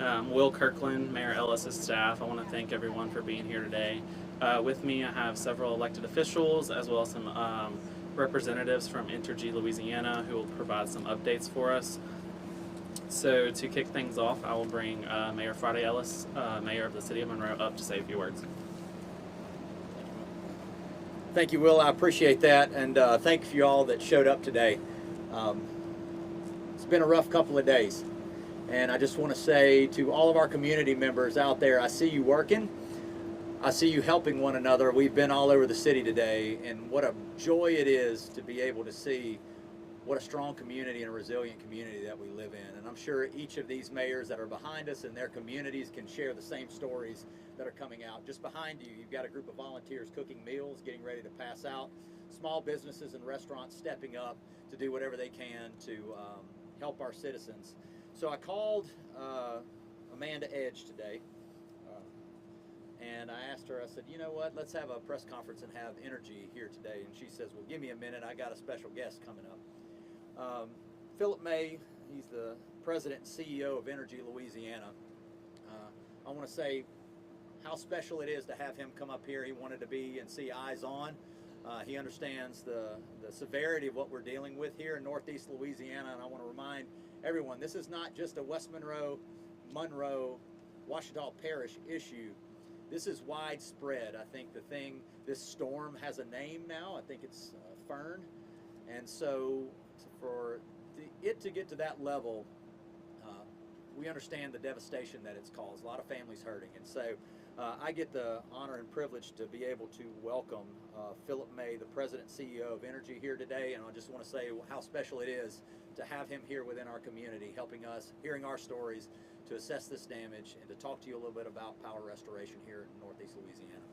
Will Kirkland, Mayor Ellis's staff. I want to thank everyone for being here today. With me, I have several elected officials as well as some representatives from Entergy, Louisiana, who will provide some updates for us. So to kick things off, I will bring Mayor Friday Ellis, Mayor of the City of Monroe, up to say a few words. Thank you, Will. I appreciate that, and thank you all that showed up today. It's been a rough couple of days, and I just want to say to all of our community members out there, I see you working. I see you helping one another. We've been all over the city today, and what a joy it is to be able to see what a strong community and a resilient community that we live in. And I'm sure each of these mayors that are behind us and their communities can share the same stories that are coming out. Just behind you, you've got a group of volunteers cooking meals, getting ready to pass out, small businesses and restaurants stepping up to do whatever they can to help our citizens. So I called Amanda Edge today, and I asked her, I said, you know what, let's have a press conference and have Entergy here today. And she says, well, give me a minute, I got a special guest coming up. Philip May, he's the president and CEO of Entergy Louisiana. I want to say how special it is to have him come up here. He wanted to be and see eyes on. He understands the severity of what we're dealing with here in Northeast Louisiana, and I want to remind everyone, this is not just a West Monroe, Ouachita Parish issue. This is widespread. I think this storm has a name now. I think it's Fern. And so for it to get to that level, we understand the devastation that it's caused. A lot of families hurting. And so I get the honor and privilege to be able to welcome Philip May, the president and CEO of Entergy, here today. And I just want to say how special it is to have him here within our community, helping us, hearing our stories, to assess this damage, and to talk to you a little bit about power restoration here in Northeast Louisiana.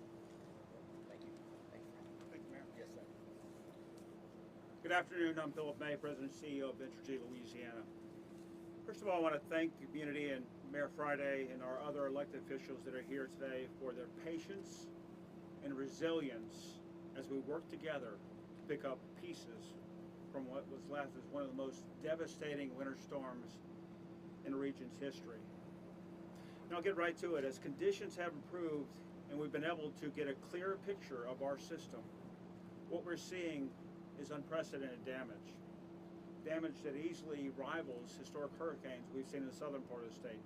Thank you. Thank you. Thank you, Mayor. Yes, sir. Good afternoon. I'm Philip May, President and CEO of Entergy, Louisiana. First of all, I want to thank the community and Mayor Friday and our other elected officials that are here today for their patience and resilience as we work together to pick up pieces from what was left as one of the most devastating winter storms in the region's history. And I'll get right to it. As conditions have improved and we've been able to get a clearer picture of our system, what we're seeing is unprecedented damage. Damage that easily rivals historic hurricanes we've seen in the southern part of the state.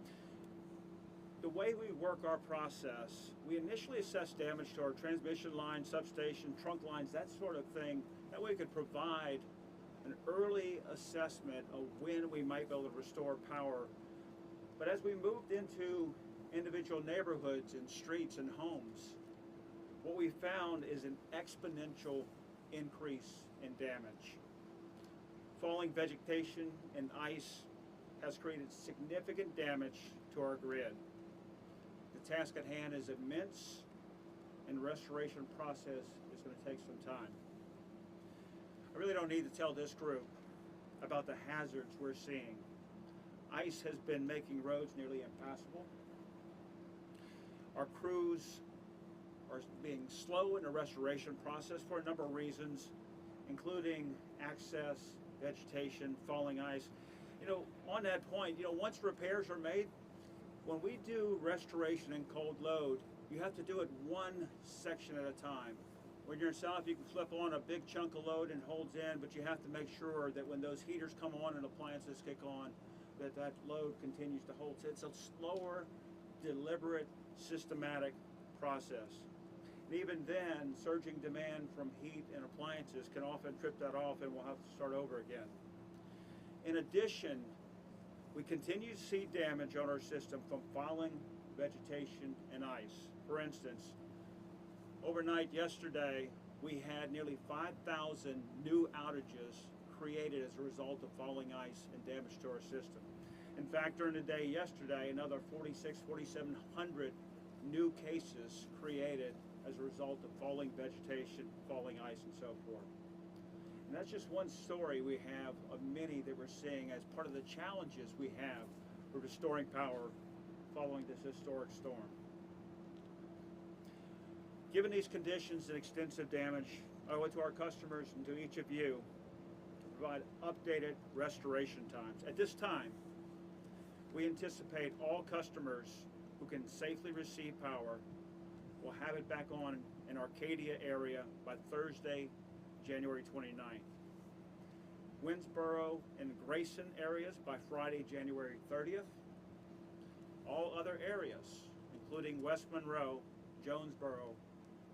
The way we work our process, we initially assess damage to our transmission lines, substation, trunk lines, that sort of thing. That way we could provide an early assessment of when we might be able to restore power. But as we moved into individual neighborhoods and streets and homes, what we found is an exponential increase in damage. Falling vegetation and ice has created significant damage to our grid. The task at hand is immense, and the restoration process is going to take some time. I really don't need to tell this group about the hazards we're seeing. Ice has been making roads nearly impassable. Our crews are being slow in the restoration process for a number of reasons, including access, vegetation, falling ice. On that point, once repairs are made, when we do restoration in cold load, you have to do it one section at a time. When you're in south, you can flip on a big chunk of load and holds in, but you have to make sure that when those heaters come on and appliances kick on, that load continues to hold. It's a slower, deliberate, systematic process. And even then, surging demand from heat and appliances can often trip that off, and we'll have to start over again. In addition, we continue to see damage on our system from falling vegetation and ice. For instance, overnight yesterday, we had nearly 5,000 new outages created as a result of falling ice and damage to our system. In fact, during the day yesterday, another 4,700 new cases created as a result of falling vegetation, falling ice, and so forth. And that's just one story we have of many that we're seeing as part of the challenges we have for restoring power following this historic storm. Given these conditions and extensive damage, I owe it to our customers and to each of you to provide updated restoration times. At this time, We anticipate all customers who can safely receive power will have it back on in Arcadia area by Thursday, January 29th. Winsboro and Grayson areas by Friday, January 30th. All other areas, including West Monroe, Jonesboro,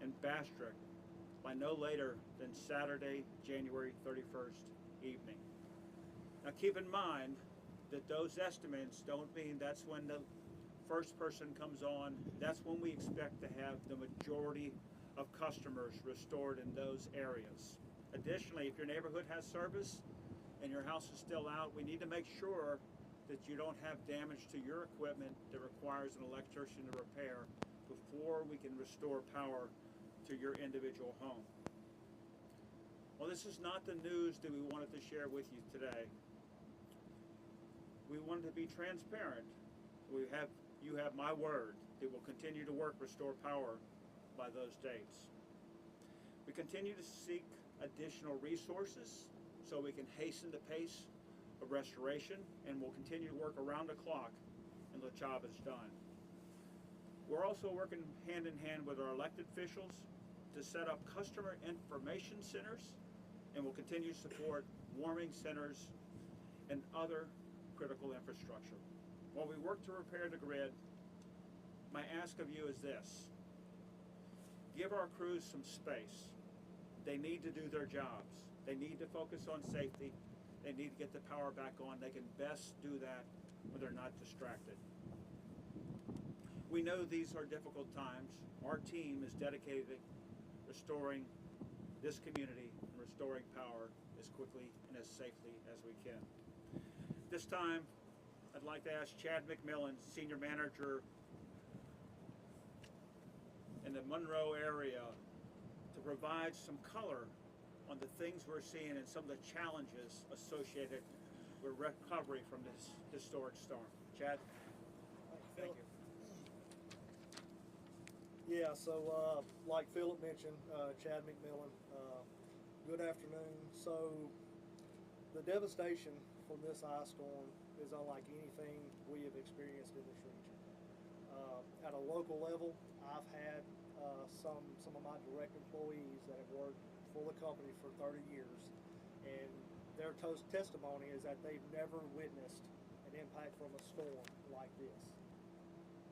and Bastrop, by no later than Saturday, January 31st evening. Now keep in mind that those estimates don't mean that's when the first person comes on. That's when we expect to have the majority of customers restored in those areas. Additionally, if your neighborhood has service and your house is still out, we need to make sure that you don't have damage to your equipment that requires an electrician to repair before we can restore power to your individual home. Well, this is not the news that we wanted to share with you today. We wanted to be transparent. You have my word that we'll continue to restore power by those dates. We continue to seek additional resources so we can hasten the pace of restoration, and we'll continue to work around the clock until the job is done. We're also working hand in hand with our elected officials to set up customer information centers, and we'll continue to support warming centers and other critical infrastructure. While we work to repair the grid, my ask of you is this: give our crews some space. They need to do their jobs. They need to focus on safety. They need to get the power back on. They can best do that when they're not distracted. We know these are difficult times. Our team is dedicated to restoring this community and restoring power as quickly and as safely as we can. This time, I'd like to ask Chad McMillan, Senior Manager in the Monroe area, to provide some color on the things we're seeing and some of the challenges associated with recovery from this historic storm. Chad? Thank you. Yeah, so like Philip mentioned, Chad McMillan, good afternoon. So the devastation from this ice storm is unlike anything we have experienced in this region. At a local level, I've had some of my direct employees that have worked for the company for 30 years, and their testimony is that they've never witnessed an impact from a storm like this.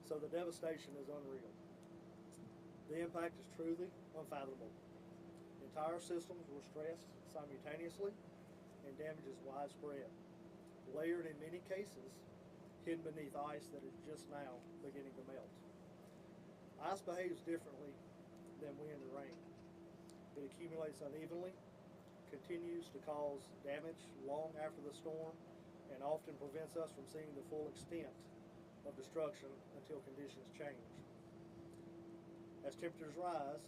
So the devastation is unreal. The impact is truly unfathomable. Entire systems were stressed simultaneously, and damage is widespread, layered in many cases, hidden beneath ice that is just now beginning to melt. Ice behaves differently than wind and rain. It accumulates unevenly, continues to cause damage long after the storm, and often prevents us from seeing the full extent of destruction until conditions change. As temperatures rise,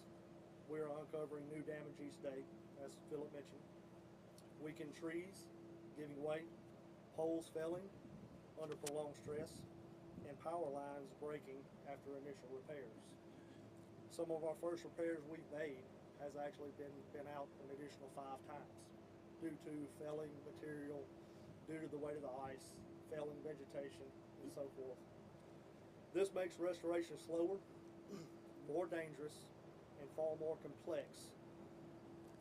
we are uncovering new damage each day, as Philip mentioned. Weakened trees giving way, poles felling under prolonged stress, and power lines breaking after initial repairs. Some of our first repairs we've made has actually been out an additional 5 times due to felling material, due to the weight of the ice, felling vegetation, and so forth. This makes restoration slower, more dangerous, and far more complex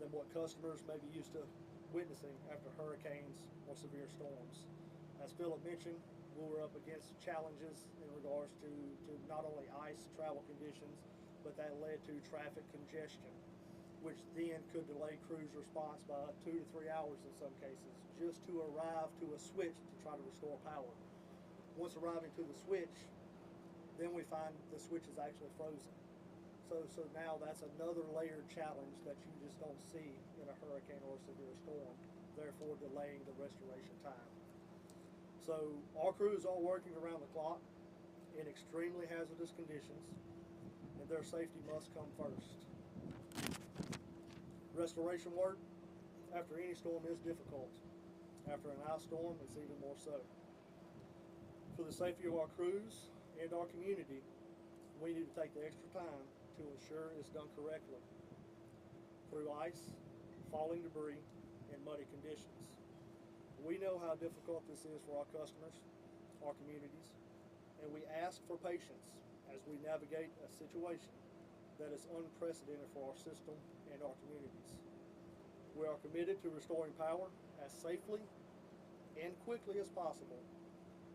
than what customers may be used to witnessing after hurricanes or severe storms. As Philip mentioned, we were up against challenges in regards to not only ice travel conditions, but that led to traffic congestion, which then could delay crews' response by 2 to 3 hours in some cases, just to arrive to a switch to try to restore power. Once arriving to the switch, then we find the switch is actually frozen. So now that's another layered challenge that you just don't see in a hurricane or a severe storm, therefore delaying the restoration time. So our crews are working around the clock in extremely hazardous conditions, and their safety must come first. Restoration work after any storm is difficult. After an ice storm, it's even more so. For the safety of our crews and our community, we need to take the extra time to ensure it's done correctly through ice, falling debris, and muddy conditions. We know how difficult this is for our customers, our communities, and we ask for patience as we navigate a situation that is unprecedented for our system and our communities. We are committed to restoring power as safely and quickly as possible,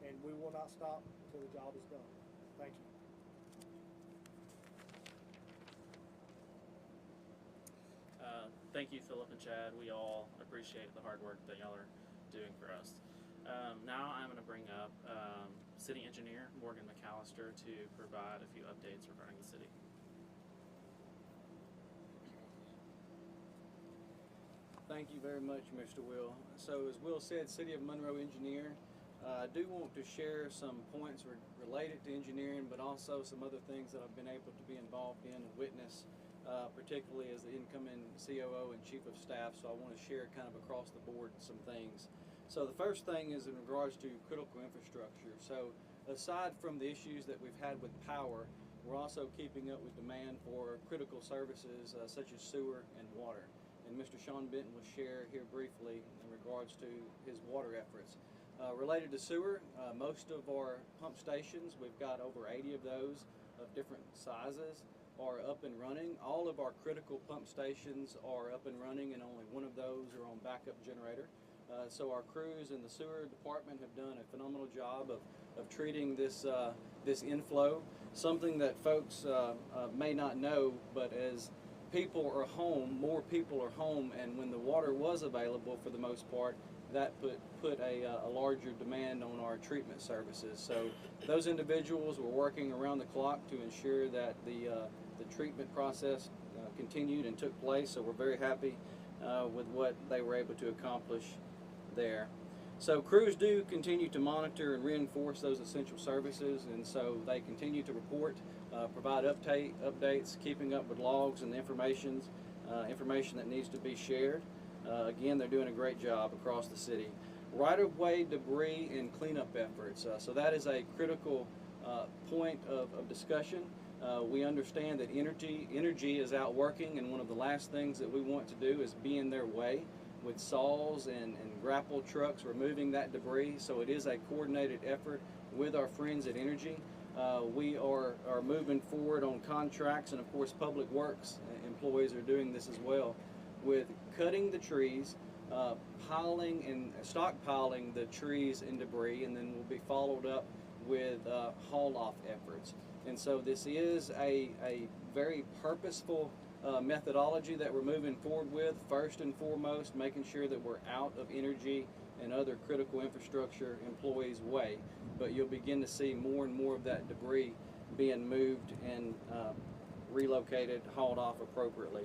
and we will not stop until the job is done. Thank you. Thank you, Philip and Chad. We all appreciate the hard work that y'all are doing for us. Now I'm going to bring up City Engineer Morgan McAllister to provide a few updates regarding the city. Thank you very much, Mr. Will. So as Will said, City of Monroe Engineer, I do want to share some points related to engineering, but also some other things that I've been able to be involved in and witness, particularly as the incoming COO and Chief of Staff. So I want to share kind of across the board some things. So the first thing is in regards to critical infrastructure. So aside from the issues that we've had with power, we're also keeping up with demand for critical services such as sewer and water. And Mr. Sean Benton will share here briefly in regards to his water efforts. Related to sewer, most of our pump stations, we've got over 80 of those of different sizes, are up and running. All of our critical pump stations are up and running, and only one of those are on backup generator. So our crews in the sewer department have done a phenomenal job of treating this inflow. Something that folks may not know, but as people are home, more people are home, and when the water was available for the most part, that put a larger demand on our treatment services. So those individuals were working around the clock to ensure that the treatment process continued and took place. So we're very happy with what they were able to accomplish there. So crews do continue to monitor and reinforce those essential services, and so they continue to report, provide updates, keeping up with logs and the information that needs to be shared. Again, they're doing a great job across the city. Right-of-way debris and cleanup efforts. So that is a critical point of discussion. We understand that Entergy is out working, and one of the last things that we want to do is be in their way with saws and grapple trucks removing that debris. So it is a coordinated effort with our friends at Entergy. We are moving forward on contracts, and of course Public Works employees are doing this as well, with cutting the trees, piling and stockpiling the trees and debris, and then will be followed up with haul-off efforts. And so this is a very purposeful methodology that we're moving forward with. First and foremost, making sure that we're out of Entergy and other critical infrastructure employees' way. But you'll begin to see more and more of that debris being moved and relocated, hauled off appropriately.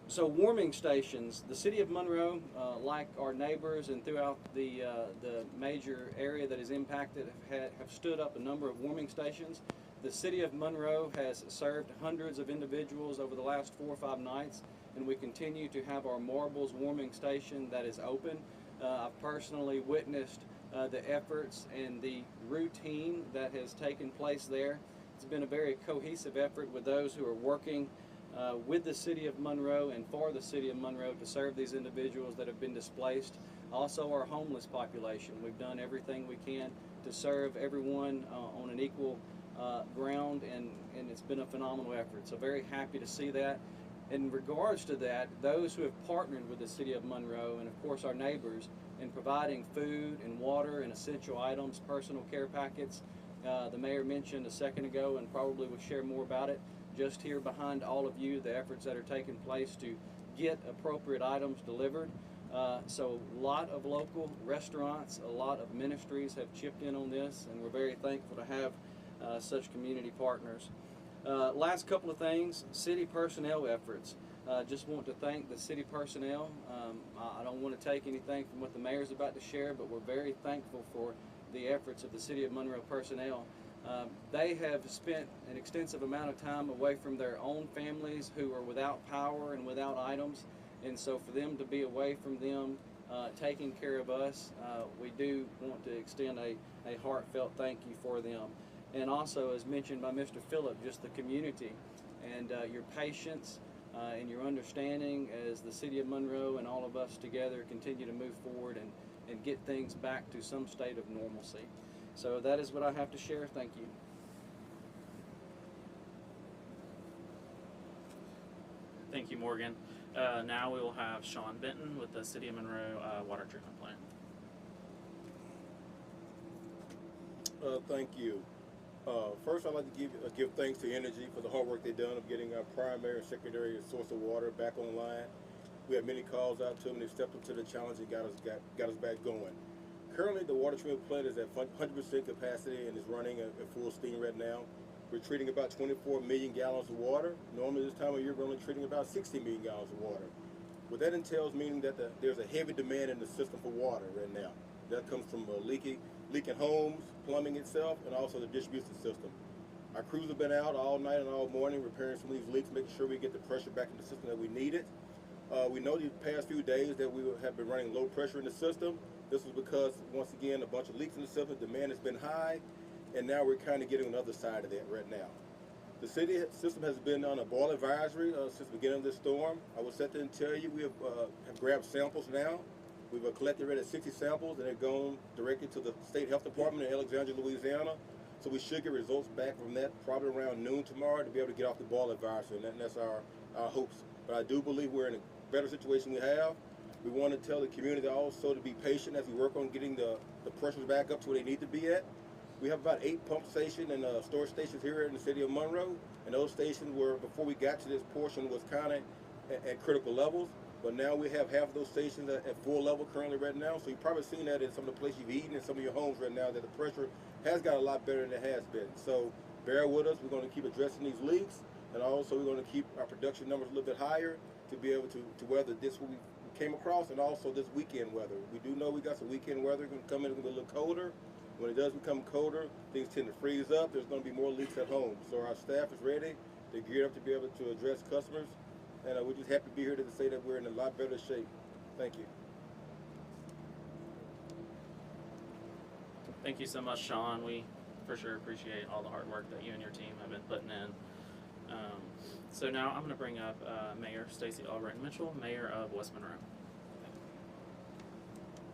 So warming stations, the city of Monroe, like our neighbors and throughout the major area that is impacted, have stood up a number of warming stations. The city of Monroe has served hundreds of individuals over the last 4 or 5 nights, and we continue to have our Marbles warming station that is open. I've personally witnessed the efforts and the routine that has taken place there. It's been a very cohesive effort with those who are working with the city of Monroe and for the city of Monroe to serve these individuals that have been displaced. Also our homeless population. We've done everything we can to serve everyone on an equal ground, and it's been a phenomenal effort. So very happy to see that. In regards to that, those who have partnered with the city of Monroe and of course our neighbors in providing food and water and essential items, personal care packets, the mayor mentioned a second ago and probably will share more about it. Just here behind all of you, the efforts that are taking place to get appropriate items delivered. So a lot of local restaurants, a lot of ministries have chipped in on this, and we're very thankful to have such community partners. Last couple of things, city personnel efforts. Just want to thank the city personnel. I don't want to take anything from what the mayor's about to share, but we're very thankful for the efforts of the city of Monroe personnel. They have spent an extensive amount of time away from their own families who are without power and without items, and so for them to be away from them taking care of us, we do want to extend a heartfelt thank you for them. And also, as mentioned by Mr. Phillip, just the community and your patience and your understanding as the city of Monroe and all of us together continue to move forward and get things back to some state of normalcy. So that is what I have to share. Thank you. Thank you, Morgan. Now we will have Sean Benton with the City of Monroe Water Treatment Plant. Thank you. First, I'd like to give thanks to Entergy for the hard work they've done of getting our primary and secondary source of water back online. We had many calls out to them. They stepped up to the challenge and got us back going. Currently, the water treatment plant is at 100% capacity and is running at full steam right now. We're treating about 24 million gallons of water. Normally, this time of year, we're only treating about 60 million gallons of water. What that entails, meaning that there's a heavy demand in the system for water right now. That comes from leaking homes, plumbing itself, and also the distribution system. Our crews have been out all night and all morning repairing some of these leaks, making sure we get the pressure back in the system that we need it. We know these past few days that we have been running low pressure in the system. This was because, once again, a bunch of leaks in the system, demand has been high, and now we're kind of getting on the other side of that right now. The city system has been on a boil advisory since the beginning of this storm. I will sit there and tell you we have grabbed samples now. We've collected already 60 samples, and they're going directly to the State Health Department in Alexandria, Louisiana. So we should get results back from that probably around noon tomorrow to be able to get off the boil advisory, and that's our hopes. But I do believe we're in a better situation we have. We want to tell the community also to be patient as we work on getting the pressures back up to where they need to be at. We have about 8 pump stations and storage stations here in the city of Monroe, and those stations were, before we got to this portion, was kind of at critical levels. But now we have half of those stations at full level currently right now. So you've probably seen that in some of the places you've eaten in some of your homes right now, that the pressure has got a lot better than it has been. So bear with us. We're going to keep addressing these leaks, and also we're going to keep our production numbers a little bit higher to be able to weather this what we came across, and also this weekend weather. We do know we got some weekend weather going to come in. It's going to be a little colder. When it does become colder, things tend to freeze up. There's going to be more leaks at home. So our staff is ready. They're geared up to be able to address customers. And we're just happy to be here to say that we're in a lot better shape. Thank you. Thank you so much, Sean. We for sure appreciate all the hard work that you and your team have been putting in. So now I'm going to bring up Mayor Stacey Albright Mitchell, Mayor of West Monroe.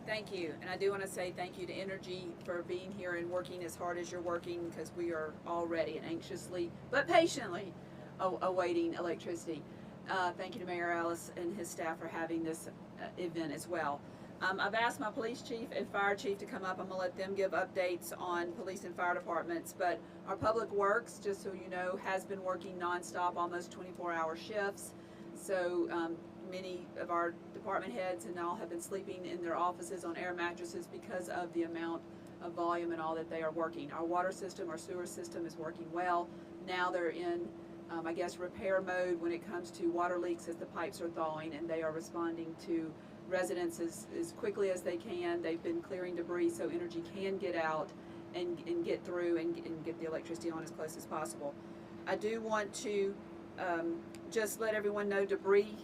Thank you, and I do want to say thank you to Entergy for being here and working as hard as you're working, because we are all ready and anxiously but patiently awaiting electricity. Thank you to Mayor Ellis and his staff for having this event as well. I've asked my police chief and fire chief to come up. I'm going to let them give updates on police and fire departments, but our public works, just so you know, has been working nonstop, almost 24-hour shifts. So many of our department heads and all have been sleeping in their offices on air mattresses because of the amount of volume and all that they are working. Our water system, our sewer system is working well. Now they're in I guess repair mode when it comes to water leaks as the pipes are thawing, and they are responding to residents as quickly as they can. They've been clearing debris so Entergy can get out and get through and get the electricity on as close as possible. I do want to just let everyone know debris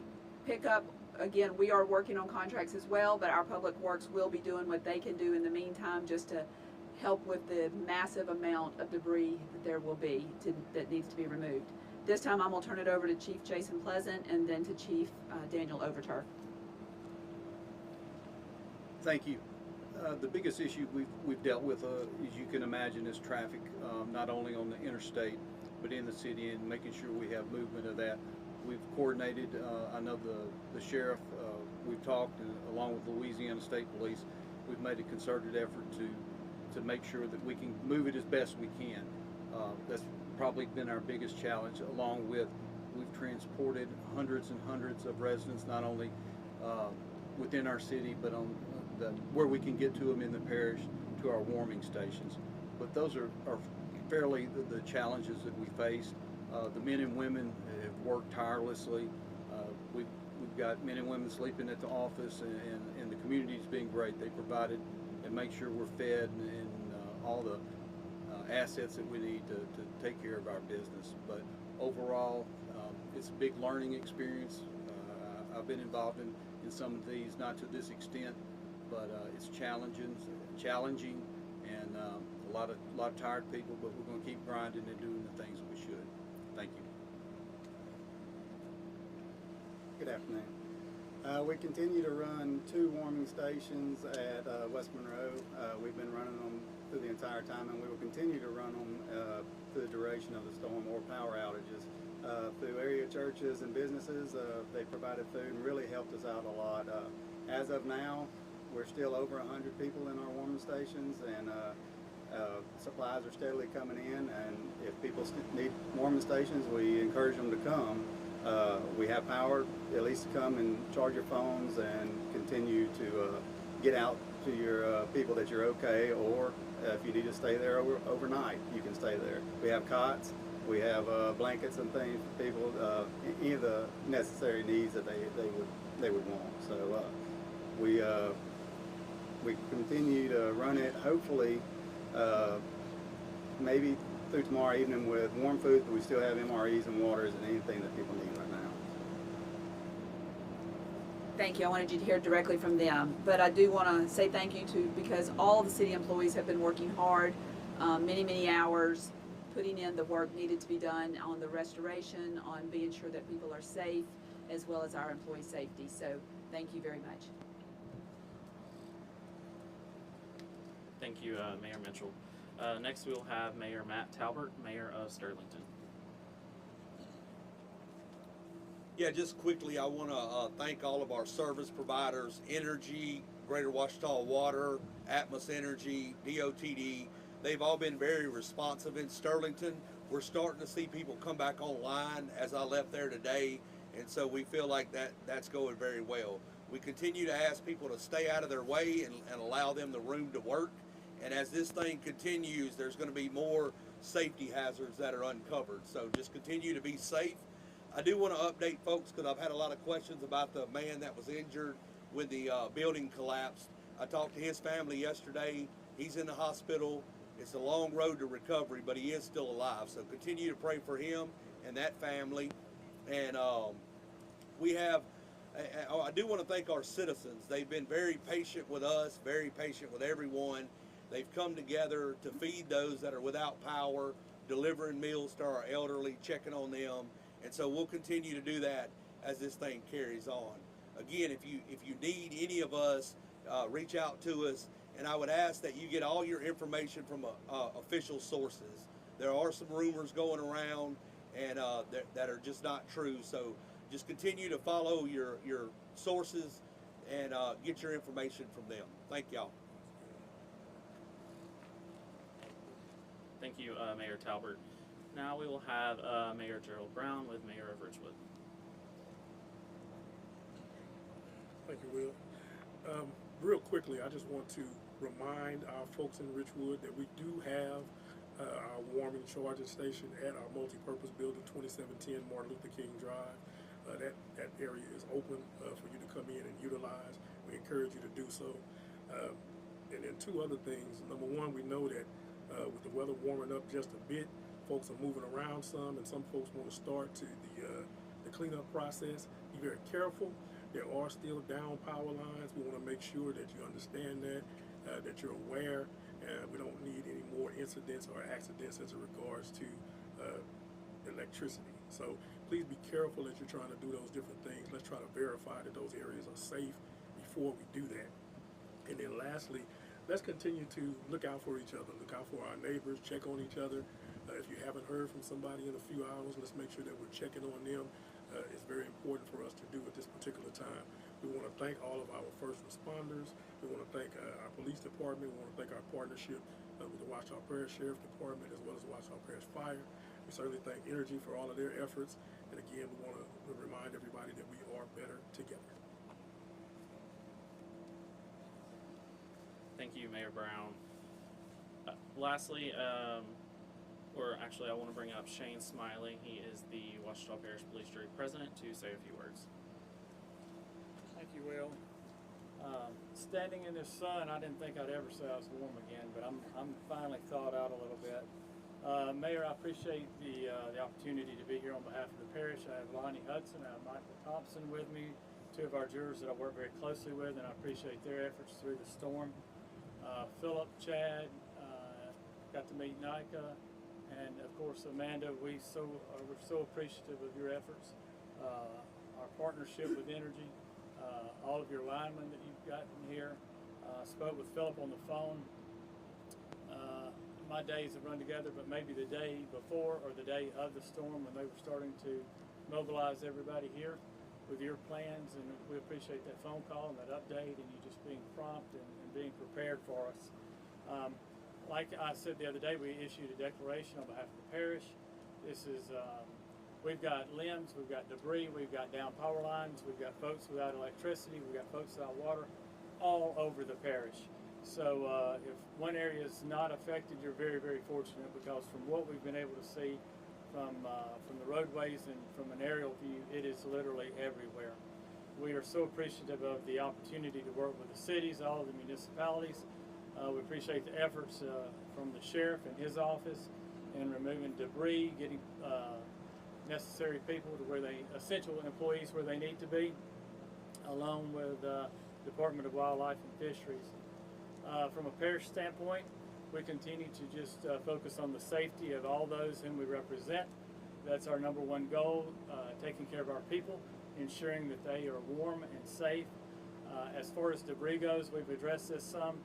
pickup, again, we are working on contracts as well, but our public works will be doing what they can do in the meantime just to help with the massive amount of debris that there will be that needs to be removed. This time I'm going to turn it over to Chief Jason Pleasant and then to Chief Daniel Overturf. Thank you. The biggest issue we've dealt with, as you can imagine, is traffic, not only on the interstate, but in the city, and making sure we have movement of that. We've coordinated, I know the sheriff, we've talked, and along with Louisiana State Police, we've made a concerted effort to make sure that we can move it as best we can. That's probably been our biggest challenge, along with we've transported hundreds and hundreds of residents, not only within our city, but on where we can get to them in the parish, to our warming stations. But those are fairly the challenges that we face. The men and women have worked tirelessly. We've got men and women sleeping at the office, and the community's been great. They provided and make sure we're fed and all the assets that we need to take care of our business. But overall, it's a big learning experience. I've been involved in some of these, not to this extent, but it's challenging, and a lot of tired people. But we're going to keep grinding and doing the things that we should. Thank you. Good afternoon. We continue to run 2 warming stations at West Monroe. We've been running them through the entire time, and we will continue to run them through the duration of the storm or power outages. Through area churches and businesses, they provided food and really helped us out a lot. As of now, we're still over 100 people in our warming stations, and supplies are steadily coming in, and if people need warming stations, we encourage them to come. We have power, at least to come and charge your phones and continue to get out to your people that you're okay, or if you need to stay there overnight, you can stay there. We have cots, we have blankets and things for people, any of the necessary needs that they would want. So we continue to run it, hopefully maybe through tomorrow evening with warm food, but we still have MREs and waters and anything that people need right now. Thank you. I wanted you to hear directly from them. But I do want to say thank you to, because all of the city employees have been working hard, many hours, putting in the work needed to be done on the restoration, on being sure that people are safe, as well as our employee safety. So thank you very much. Thank you, Mayor Mitchell. Next, we will have Mayor Matt Talbert, Mayor of Sterlington. Yeah, just quickly, I want to thank all of our service providers, Entergy, Greater Washita Water, Atmos Energy, DOTD. They've all been very responsive in Sterlington. We're starting to see people come back online as I left there today, and so we feel like that's going very well. We continue to ask people to stay out of their way and allow them the room to work. And as this thing continues, there's going to be more safety hazards that are uncovered. So just continue to be safe. I do want to update folks because I've had a lot of questions about the man that was injured when the building collapsed. I talked to his family yesterday. He's in the hospital. It's a long road to recovery, but he is still alive. So continue to pray for him and that family. And we have, I do want to thank our citizens. They've been very patient with us, very patient with everyone. They've come together to feed those that are without power, delivering meals to our elderly, checking on them. And so we'll continue to do that as this thing carries on. Again, if you need any of us, reach out to us. And I would ask that you get all your information from official sources. There are some rumors going around and that are just not true. So just continue to follow your sources and get your information from them. Thank y'all. Thank you, Mayor Talbert. Now we will have Mayor Gerald Brown with Mayor of Ridgewood. Thank you, Will. Real quickly, I just want to remind our folks in Ridgewood that we do have our warming charging station at our multi-purpose building, 2710 Martin Luther King Drive. That area is open for you to come in and utilize. We encourage you to do so. And then 2 other things. Number one, we know that with the weather warming up just a bit, folks are moving around some, and some folks want to start to the cleanup process. Be very careful. There are still down power lines. We want to make sure that you understand that you're aware. We don't need any more incidents or accidents as it regards to electricity. So please be careful as you're trying to do those different things. Let's try to verify that those areas are safe before we do that. And then lastly, let's continue to look out for each other, look out for our neighbors, check on each other. If you haven't heard from somebody in a few hours, let's make sure that we're checking on them. It's very important for us to do at this particular time. We want to thank all of our first responders. We want to thank our police department. We want to thank our partnership with the Washita Parish Sheriff Department as well as the Washita Parish Fire. We certainly thank Entergy for all of their efforts. And again, we want to remind everybody that we are better together. Thank you, Mayor Brown. Lastly, or actually I want to bring up Shane Smiley. He is the Washita Parish Police Jury President to say a few words. Thank you, Will. Standing in this sun, I didn't think I'd ever say I was warm again, but I'm finally thawed out a little bit. Mayor, I appreciate the opportunity to be here on behalf of the parish. I have Lonnie Hudson, I have Michael Thompson with me, 2 of our jurors that I work very closely with, and I appreciate their efforts through the storm. Philip, Chad, got to meet Nika, and of course Amanda. We're so appreciative of your efforts. Our partnership with Entergy, all of your linemen that you've gotten here. Spoke with Philip on the phone. My days have run together, but maybe the day before or the day of the storm when they were starting to mobilize everybody here with your plans, and we appreciate that phone call and that update and you just being prompt and being prepared for us. Like I said the other day, we issued a declaration on behalf of the parish. This is, we've got limbs, we've got debris, we've got down power lines, we've got folks without electricity, we've got folks without water, all over the parish. So if one area is not affected, you're very, very fortunate, because from what we've been able to see from the roadways and from an aerial view, it is literally everywhere. We are so appreciative of the opportunity to work with the cities, all of the municipalities. We appreciate the efforts from the sheriff and his office in removing debris, getting necessary people to where they, essential employees where they need to be, along with Department of Wildlife and Fisheries. From a parish standpoint, we continue to just focus on the safety of all those whom we represent. That's our number one goal, taking care of our people, ensuring that they are warm and safe. As far as debris goes, we've addressed this some.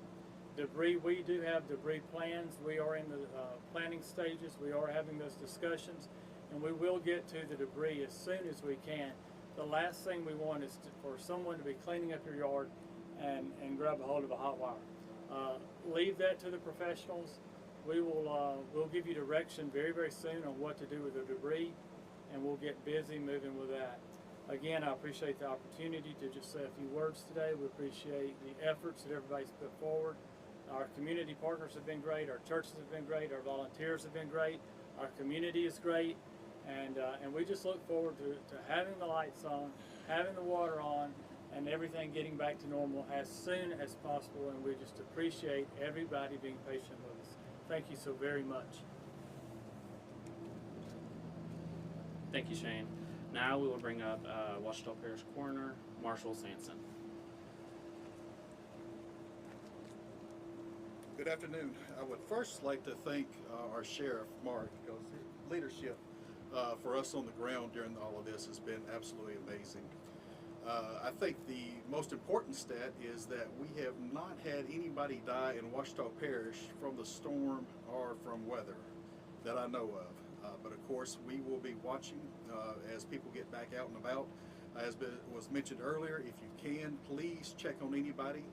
Debris, we do have debris plans. We are in the planning stages. We are having those discussions, and we will get to the debris as soon as we can. The last thing we want is for someone to be cleaning up your yard and grab a hold of a hot wire. Leave that to the professionals. We'll give you direction very, very soon on what to do with the debris, and we'll get busy moving with that. Again, I appreciate the opportunity to just say a few words today. We appreciate the efforts that everybody's put forward. Our community partners have been great. Our churches have been great. Our volunteers have been great. Our community is great. And we just look forward to having the lights on, having the water on, and everything getting back to normal as soon as possible. And we just appreciate everybody being patient with us. Thank you so very much. Thank you, Shane. Now we will bring up Washita Parish Coroner Marshall Sampson. Good afternoon. I would first like to thank our Sheriff, Mark, because his leadership for us on the ground during all of this has been absolutely amazing. I think the most important stat is that we have not had anybody die in Washita Parish from the storm or from weather that I know of. But of course, we will be watching as people get back out and about. As was mentioned earlier, if you can, please check on anybody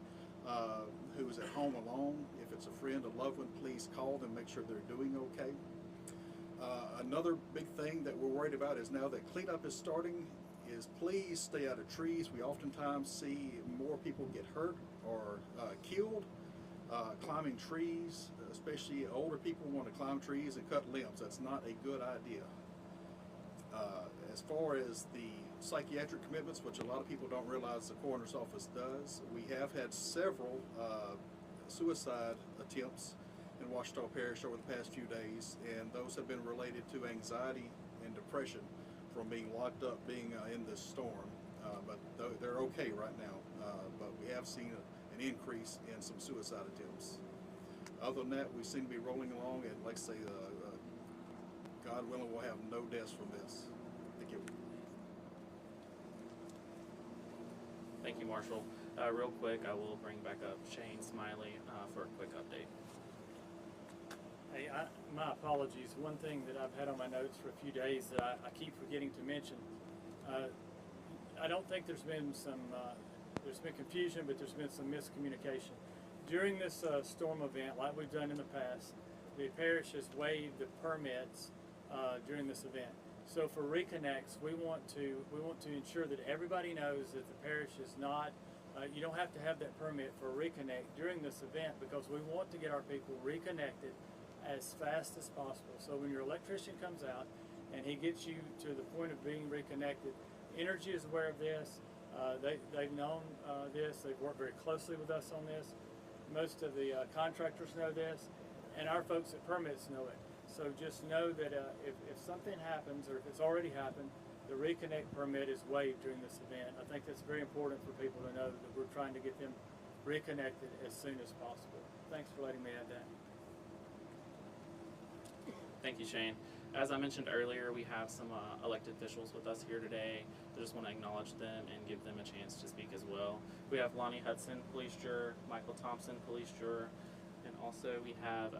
who is at home alone. If it's a friend, a loved one, please call them, make sure they're doing okay. Another big thing that we're worried about is now that cleanup is starting, is please stay out of trees. We oftentimes see more people get hurt or killed climbing trees, especially older people want to climb trees and cut limbs. That's not a good idea. As far as the psychiatric commitments, which a lot of people don't realize the coroner's office does, we have had several suicide attempts in Washita Parish over the past few days, and those have been related to anxiety and depression from being locked up, being in this storm. But they're okay right now. But we have seen an increase in some suicide attempts. Other than that, we seem to be rolling along, and like I say, God willing, we'll have no deaths from this. Thank you. Thank you, Marshall. Real quick, I will bring back up Shane Smiley for a quick update. Hey, my apologies. One thing that I've had on my notes for a few days that I keep forgetting to mention. I don't think there's been confusion, but there's been some miscommunication. During this storm event, like we've done in the past, the parish has waived the permits during this event. So for reconnects, we want to ensure that everybody knows that the parish is not. You don't have to have that permit for a reconnect during this event, because we want to get our people reconnected as fast as possible. So when your electrician comes out and he gets you to the point of being reconnected, Entergy is aware of this. They've known this. They've worked very closely with us on this. Most of the contractors know this, and our folks at permits know it. So just know that if something happens, or if it's already happened, the reconnect permit is waived during this event. I think that's very important for people to know that we're trying to get them reconnected as soon as possible. Thanks for letting me add that. Thank you, Shane. As I mentioned earlier, we have some elected officials with us here today. I just want to acknowledge them and give them a chance to speak as well. We have Lonnie Hudson, police juror, Michael Thompson, police juror, and also we have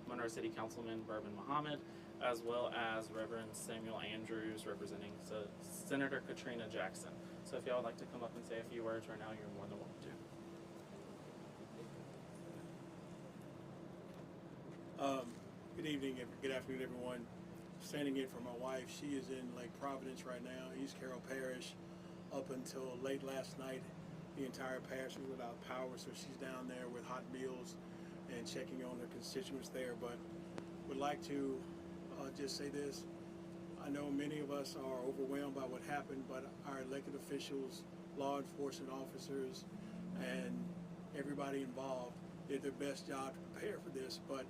Monroe City Councilman Bourbon Muhammad, as well as Reverend Samuel Andrews representing Senator Katrina Jackson. So if y'all would like to come up and say a few words right now, you're more than welcome to. Good evening and good afternoon, everyone. Standing in for my wife. She is in Lake Providence right now, East Carroll Parish. Up until late last night, the entire parish was without power, so she's down there with hot meals and checking on her constituents there. But would like to just say this. I know many of us are overwhelmed by what happened, but our elected officials, law enforcement officers, and everybody involved did their best job to prepare for this. But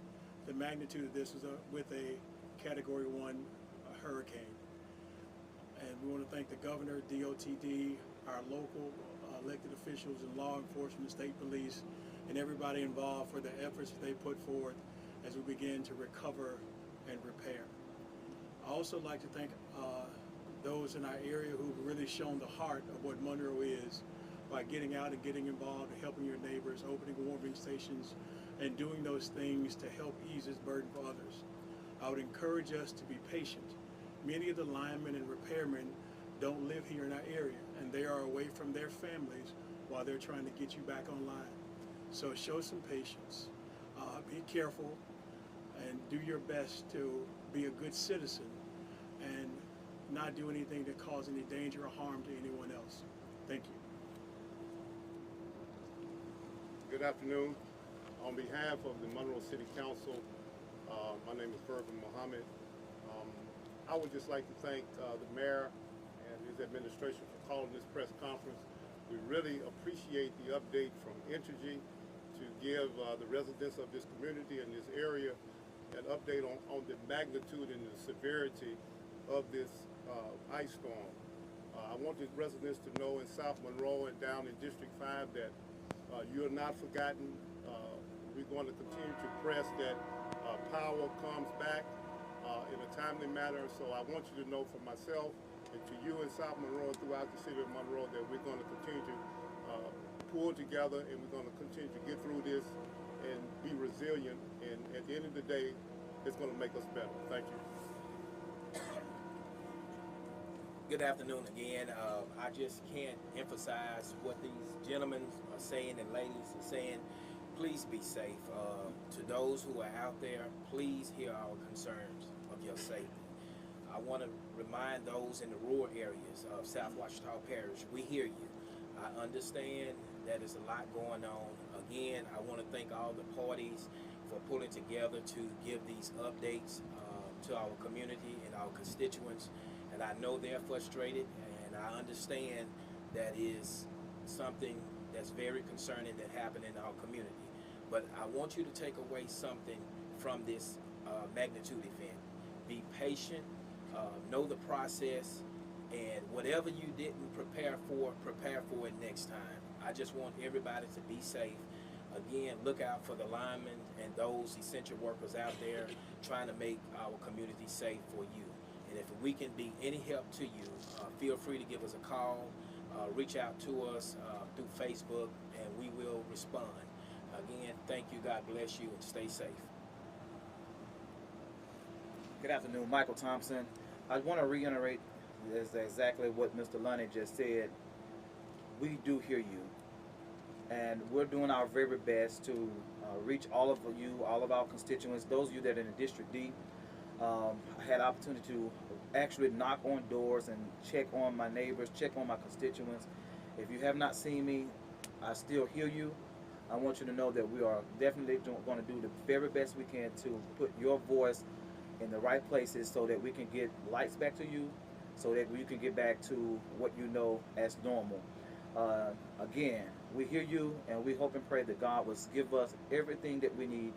the magnitude of this was with a Category 1 hurricane. And we want to thank the governor, DOTD, our local elected officials and law enforcement, state police, and everybody involved for the efforts they put forth as we begin to recover and repair. I also like to thank those in our area who've really shown the heart of what Monroe is by getting out and getting involved and helping your neighbors, opening warming stations, and doing those things to help ease this burden for others. I would encourage us to be patient. Many of the linemen and repairmen don't live here in our area, and they are away from their families while they're trying to get you back online. So show some patience, be careful, and do your best to be a good citizen and not do anything that cause any danger or harm to anyone else. Thank you. Good afternoon. On behalf of the Monroe City Council, my name is Bourbon Muhammad. I would just like to thank the mayor and his administration for calling this press conference. We really appreciate the update from Entergy to give the residents of this community and this area an update on the magnitude and the severity of this ice storm. I want the residents to know in South Monroe and down in District 5 that you're not forgotten. We're going to continue to press that power comes back in a timely manner. So I want you to know from myself and to you in South Monroe and throughout the city of Monroe that we're going to continue to pull together, and we're going to continue to get through this and be resilient. And at the end of the day, it's going to make us better. Thank you. Good afternoon again. I just can't emphasize what these gentlemen are saying and ladies are saying. Please be safe. To those who are out there, please hear our concerns of your safety. I want to remind those in the rural areas of South Ouachita Parish, we hear you. I understand that there's a lot going on. Again, I want to thank all the parties for pulling together to give these updates to our community and our constituents. And I know they're frustrated, and I understand that is something that's very concerning that happened in our community. But I want you to take away something from this magnitude event. Be patient, know the process, and whatever you didn't prepare for it next time. I just want everybody to be safe. Again, look out for the linemen and those essential workers out there trying to make our community safe for you. And if we can be any help to you, feel free to give us a call, reach out to us through Facebook, and we will respond. Again, thank you, God bless you, and stay safe. Good afternoon, Michael Thompson. I want to reiterate exactly what Mr. Lunny just said. We do hear you, and we're doing our very best to reach all of you, all of our constituents, those of you that are in the District D. I had the opportunity to actually knock on doors and check on my neighbors, check on my constituents. If you have not seen me, I still hear you. I want you to know that we are definitely going to do the very best we can to put your voice in the right places so that we can get lights back to you, so that we can get back to what you know as normal. Again, we hear you, and we hope and pray that God will give us everything that we need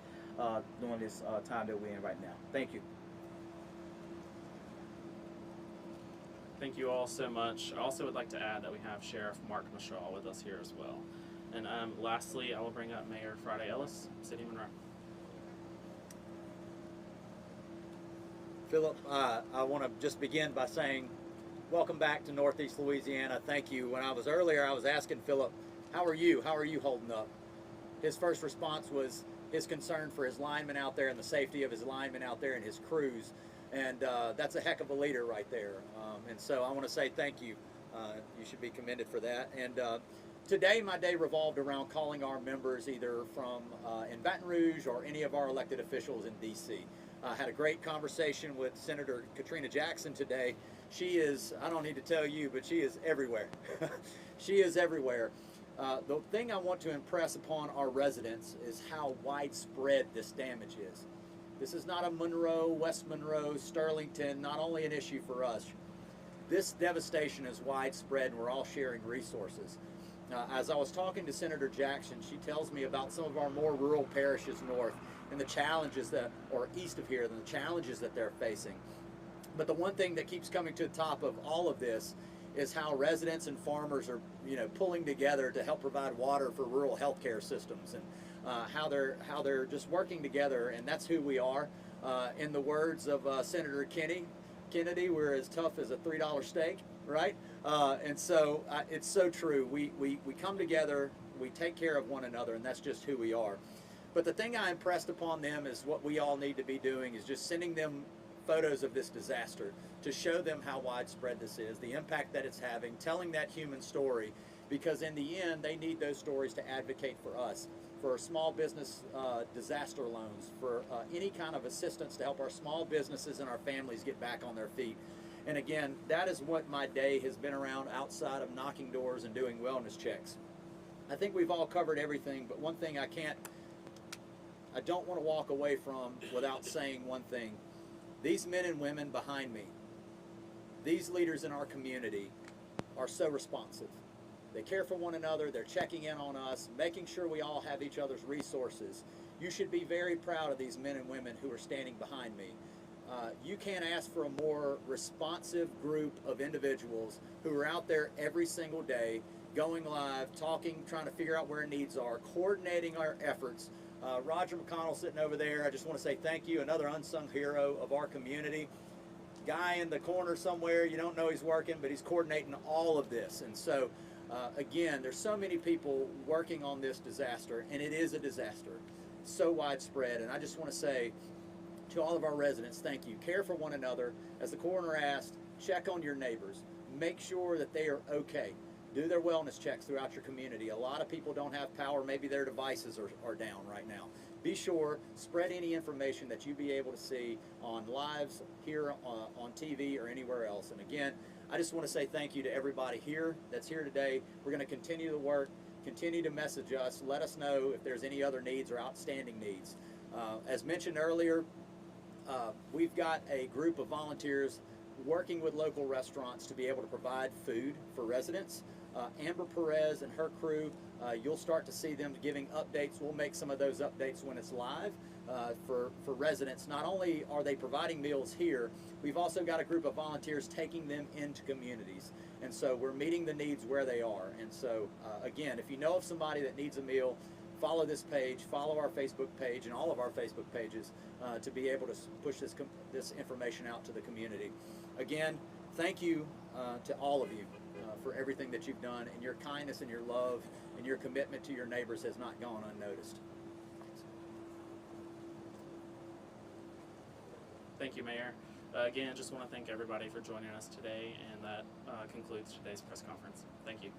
during this time that we're in right now. Thank you. Thank you all so much. I also would like to add that we have Sheriff Mark Mashaw with us here as well. And lastly, I will bring up Mayor Friday Ellis, City of Monroe. Philip, I want to just begin by saying welcome back to Northeast Louisiana. Thank you. When I was earlier, I was asking Philip, how are you? How are you holding up? His first response was his concern for his linemen out there and the safety of his linemen out there and his crews. And that's a heck of a leader right there. And so I want to say thank you. You should be commended for that. And today, my day revolved around calling our members either from in Baton Rouge or any of our elected officials in D.C. I had a great conversation with Senator Katrina Jackson today. She is, I don't need to tell you, but she is everywhere. She is everywhere. The thing I want to impress upon our residents is how widespread this damage is. This is not a Monroe, West Monroe, Sterlington, not only an issue for us. This devastation is widespread and we're all sharing resources. As I was talking to Senator Jackson, she tells me about some of our more rural parishes north and the challenges that, or east of here, and the challenges that they're facing. But the one thing that keeps coming to the top of all of this is how residents and farmers are, pulling together to help provide water for rural healthcare systems, and how they're just working together, and that's who we are. In the words of Senator Kennedy, we're as tough as a $3 steak, right? And so it's so true. We come together, we take care of one another, and that's just who we are. But the thing I impressed upon them is what we all need to be doing is just sending them photos of this disaster to show them how widespread this is, the impact that it's having, telling that human story, because in the end they need those stories to advocate for us, for small business disaster loans, for any kind of assistance to help our small businesses and our families get back on their feet. And again, that is what my day has been around outside of knocking doors and doing wellness checks. I think we've all covered everything, but one thing I don't want to walk away from without saying one thing. These men and women behind me, these leaders in our community are so responsive. They care for one another, they're checking in on us, making sure we all have each other's resources. You should be very proud of these men and women who are standing behind me. You can't ask for a more responsive group of individuals who are out there every single day, going live, talking, trying to figure out where needs are, coordinating our efforts. Roger McConnell sitting over there, I just want to say thank you, another unsung hero of our community. Guy in the corner somewhere, you don't know he's working, but he's coordinating all of this. And so, again, there's so many people working on this disaster, and it is a disaster. So widespread, and I just want to say to all of our residents, thank you. Care for one another. As the coroner asked, check on your neighbors. Make sure that they are okay. Do their wellness checks throughout your community. A lot of people don't have power. Maybe their devices are down right now. Be sure, spread any information that you be able to see on lives here on TV or anywhere else. And again, I just want to say thank you to everybody here that's here today. We're going to continue to work, continue to message us. Let us know if there's any other needs or outstanding needs. As mentioned earlier, we've got a group of volunteers working with local restaurants to be able to provide food for residents. Amber Perez and her crew, you'll start to see them giving updates. We'll make some of those updates when it's live for residents. Not only are they providing meals here, we've also got a group of volunteers taking them into communities. And so we're meeting the needs where they are. And so, again, if you know of somebody that needs a meal, follow this page, follow our Facebook page and all of our Facebook pages to be able to push this information out to the community. Again, thank you to all of you for everything that you've done, and your kindness and your love and your commitment to your neighbors has not gone unnoticed. Thank you, Mayor. Again, just want to thank everybody for joining us today, and that concludes today's press conference. Thank you.